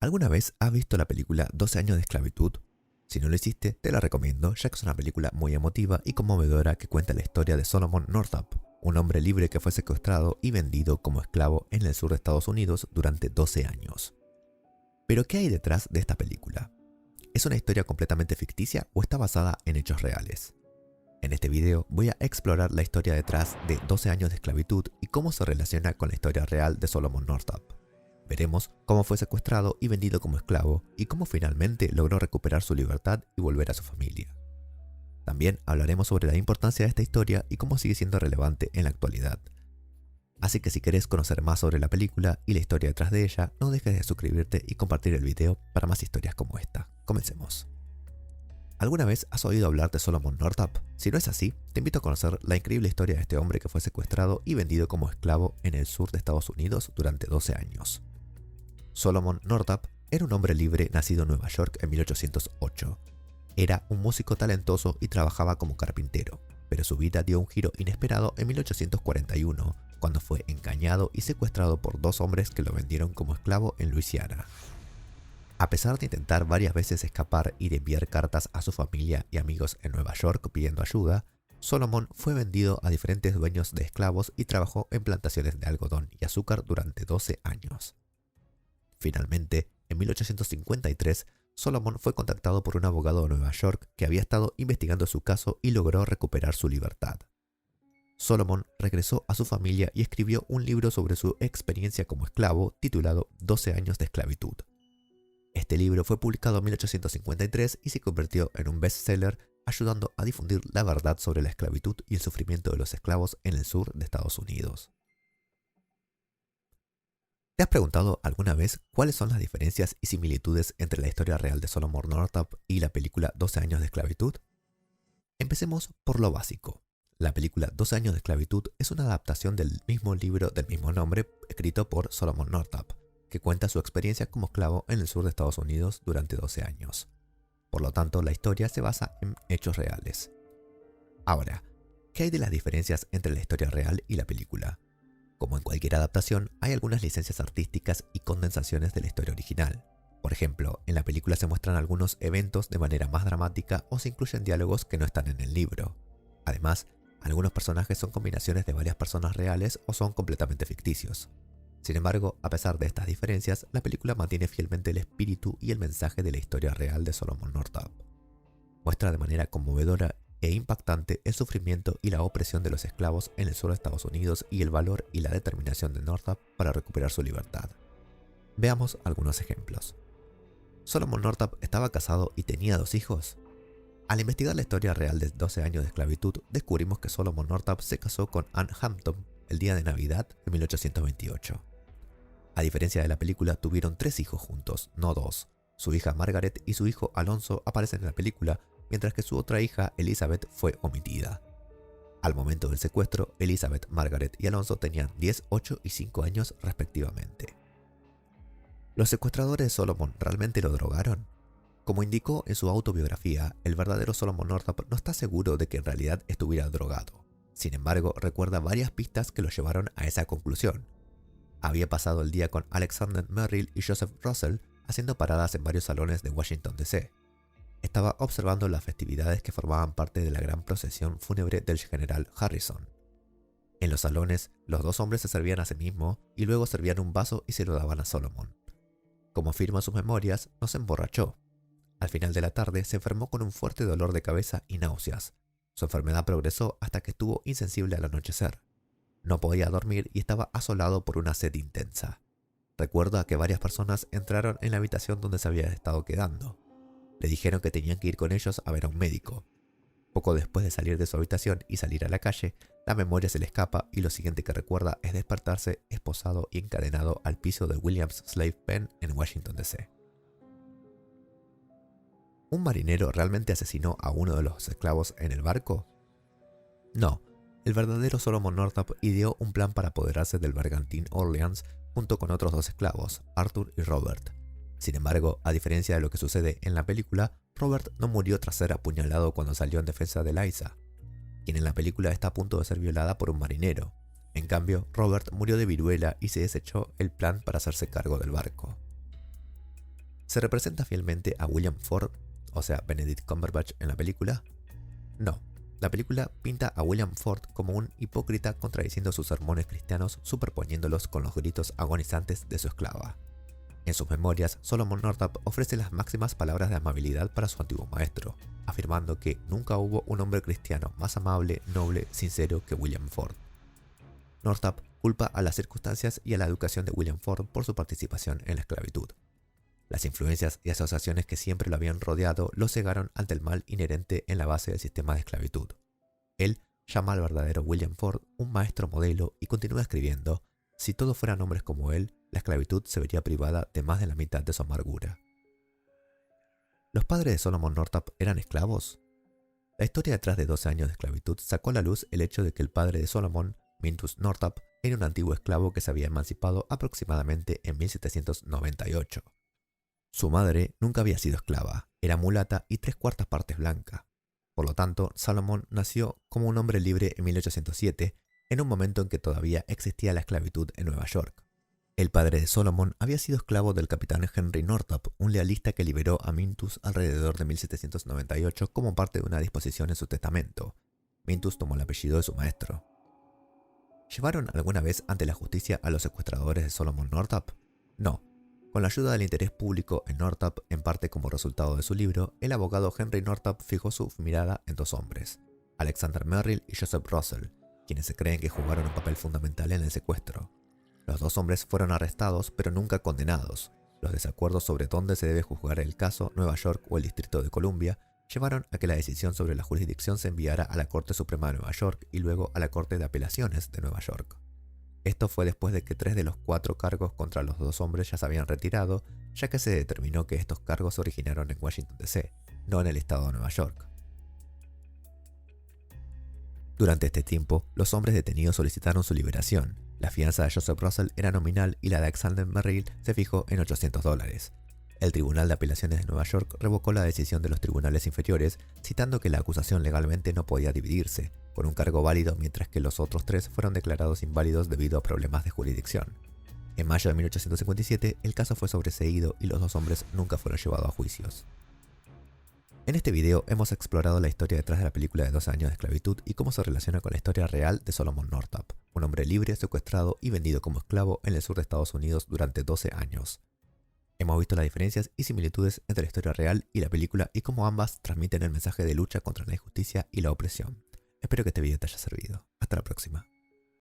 ¿Alguna vez has visto la película 12 años de esclavitud? Si no lo hiciste, te la recomiendo, ya que es una película muy emotiva y conmovedora que cuenta la historia de Solomon Northup, un hombre libre que fue secuestrado y vendido como esclavo en el sur de Estados Unidos durante 12 años. ¿Pero qué hay detrás de esta película? ¿Es una historia completamente ficticia o está basada en hechos reales? En este video voy a explorar la historia detrás de 12 años de esclavitud y cómo se relaciona con la historia real de Solomon Northup. Veremos cómo fue secuestrado y vendido como esclavo y cómo finalmente logró recuperar su libertad y volver a su familia. También hablaremos sobre la importancia de esta historia y cómo sigue siendo relevante en la actualidad. Así que si querés conocer más sobre la película y la historia detrás de ella, no dejes de suscribirte y compartir el video para más historias como esta. Comencemos. ¿Alguna vez has oído hablar de Solomon Northup? Si no es así, te invito a conocer la increíble historia de este hombre que fue secuestrado y vendido como esclavo en el sur de Estados Unidos durante 12 años. Solomon Northup era un hombre libre nacido en Nueva York en 1808. Era un músico talentoso y trabajaba como carpintero, pero su vida dio un giro inesperado en 1841, cuando fue engañado y secuestrado por dos hombres que lo vendieron como esclavo en Luisiana. A pesar de intentar varias veces escapar y de enviar cartas a su familia y amigos en Nueva York pidiendo ayuda, Solomon fue vendido a diferentes dueños de esclavos y trabajó en plantaciones de algodón y azúcar durante 12 años. Finalmente, en 1853, Solomon fue contactado por un abogado de Nueva York que había estado investigando su caso y logró recuperar su libertad. Solomon regresó a su familia y escribió un libro sobre su experiencia como esclavo titulado 12 años de esclavitud. Este libro fue publicado en 1853 y se convirtió en un bestseller, ayudando a difundir la verdad sobre la esclavitud y el sufrimiento de los esclavos en el sur de Estados Unidos. ¿Te has preguntado alguna vez cuáles son las diferencias y similitudes entre la historia real de Solomon Northup y la película 12 años de esclavitud? Empecemos por lo básico. La película 12 años de esclavitud es una adaptación del mismo libro del mismo nombre escrito por Solomon Northup, que cuenta su experiencia como esclavo en el sur de Estados Unidos durante 12 años. Por lo tanto, la historia se basa en hechos reales. Ahora, ¿qué hay de las diferencias entre la historia real y la película? Como en cualquier adaptación, hay algunas licencias artísticas y condensaciones de la historia original. Por ejemplo, en la película se muestran algunos eventos de manera más dramática o se incluyen diálogos que no están en el libro. Además, algunos personajes son combinaciones de varias personas reales o son completamente ficticios. Sin embargo, a pesar de estas diferencias, la película mantiene fielmente el espíritu y el mensaje de la historia real de Solomon Northup. Muestra de manera conmovedora e impactante el sufrimiento y la opresión de los esclavos en el sur de Estados Unidos y el valor y la determinación de Northup para recuperar su libertad. Veamos algunos ejemplos. ¿Solomon Northup estaba casado y tenía 2 hijos? Al investigar la historia real de 12 años de esclavitud, descubrimos que Solomon Northup se casó con Anne Hampton el día de Navidad de 1828. A diferencia de la película, tuvieron 3 hijos juntos, no 2. Su hija Margaret y su hijo Alonso aparecen en la película, mientras que su otra hija, Elizabeth, fue omitida. Al momento del secuestro, Elizabeth, Margaret y Alonso tenían 10, 8 y 5 años respectivamente. ¿Los secuestradores de Solomon realmente lo drogaron? Como indicó en su autobiografía, el verdadero Solomon Northup no está seguro de que en realidad estuviera drogado. Sin embargo, recuerda varias pistas que lo llevaron a esa conclusión. Había pasado el día con Alexander Merrill y Joseph Russell haciendo paradas en varios salones de Washington D.C. Estaba observando las festividades que formaban parte de la gran procesión fúnebre del general Harrison. En los salones, los 2 hombres se servían a sí mismos y luego servían un vaso y se lo daban a Solomon. Como afirma sus memorias, no se emborrachó. Al final de la tarde se enfermó con un fuerte dolor de cabeza y náuseas. Su enfermedad progresó hasta que estuvo insensible al anochecer. No podía dormir y estaba asolado por una sed intensa. Recuerda que varias personas entraron en la habitación donde se había estado quedando. Le dijeron que tenían que ir con ellos a ver a un médico. Poco después de salir de su habitación y salir a la calle, la memoria se le escapa y lo siguiente que recuerda es despertarse esposado y encadenado al piso de Williams Slave Pen en Washington D.C. ¿Un marinero realmente asesinó a uno de los esclavos en el barco? No, el verdadero Solomon Northup ideó un plan para apoderarse del bergantín Orleans junto con otros 2 esclavos, Arthur y Robert. Sin embargo, a diferencia de lo que sucede en la película, Robert no murió tras ser apuñalado cuando salió en defensa de Liza, quien en la película está a punto de ser violada por un marinero. En cambio, Robert murió de viruela y se desechó el plan para hacerse cargo del barco. ¿Se representa fielmente a William Ford, o sea, Benedict Cumberbatch en la película? No. La película pinta a William Ford como un hipócrita contradiciendo sus sermones cristianos superponiéndolos con los gritos agonizantes de su esclava. En sus memorias, Solomon Northup ofrece las máximas palabras de amabilidad para su antiguo maestro, afirmando que nunca hubo un hombre cristiano más amable, noble, sincero que William Ford. Northup culpa a las circunstancias y a la educación de William Ford por su participación en la esclavitud. Las influencias y asociaciones que siempre lo habían rodeado lo cegaron ante el mal inherente en la base del sistema de esclavitud. Él llama al verdadero William Ford un maestro modelo y continúa escribiendo: si todos fueran hombres como él, la esclavitud se vería privada de más de la mitad de su amargura. ¿Los padres de Solomon Northup eran esclavos? La historia detrás de 12 años de esclavitud sacó a la luz el hecho de que el padre de Solomon, Mintus Northup, era un antiguo esclavo que se había emancipado aproximadamente en 1798. Su madre nunca había sido esclava, era mulata y 3/4 partes blanca. Por lo tanto, Solomon nació como un hombre libre en 1807, en un momento en que todavía existía la esclavitud en Nueva York. El padre de Solomon había sido esclavo del capitán Henry Northup, un lealista que liberó a Mintus alrededor de 1798 como parte de una disposición en su testamento. Mintus tomó el apellido de su maestro. ¿Llevaron alguna vez ante la justicia a los secuestradores de Solomon Northup? No. Con la ayuda del interés público en Northup, en parte como resultado de su libro, el abogado Henry Northup fijó su mirada en 2 hombres, Alexander Merrill y Joseph Russell, quienes se creen que jugaron un papel fundamental en el secuestro. Los 2 hombres fueron arrestados, pero nunca condenados. Los desacuerdos sobre dónde se debe juzgar el caso, Nueva York o el Distrito de Columbia, llevaron a que la decisión sobre la jurisdicción se enviara a la Corte Suprema de Nueva York y luego a la Corte de Apelaciones de Nueva York. Esto fue después de que 3 de los 4 cargos contra los 2 hombres ya se habían retirado, ya que se determinó que estos cargos se originaron en Washington D.C., no en el estado de Nueva York. Durante este tiempo, los hombres detenidos solicitaron su liberación. La fianza de Joseph Russell era nominal y la de Alexander Merrill se fijó en $800. El Tribunal de Apelaciones de Nueva York revocó la decisión de los tribunales inferiores, citando que la acusación legalmente no podía dividirse, con un cargo válido mientras que los otros 3 fueron declarados inválidos debido a problemas de jurisdicción. En mayo de 1857, el caso fue sobreseído y los 2 hombres nunca fueron llevados a juicios. En este video hemos explorado la historia detrás de la película de 12 años de esclavitud y cómo se relaciona con la historia real de Solomon Northup, un hombre libre, secuestrado y vendido como esclavo en el sur de Estados Unidos durante 12 años. Hemos visto las diferencias y similitudes entre la historia real y la película y cómo ambas transmiten el mensaje de lucha contra la injusticia y la opresión. Espero que este video te haya servido. Hasta la próxima.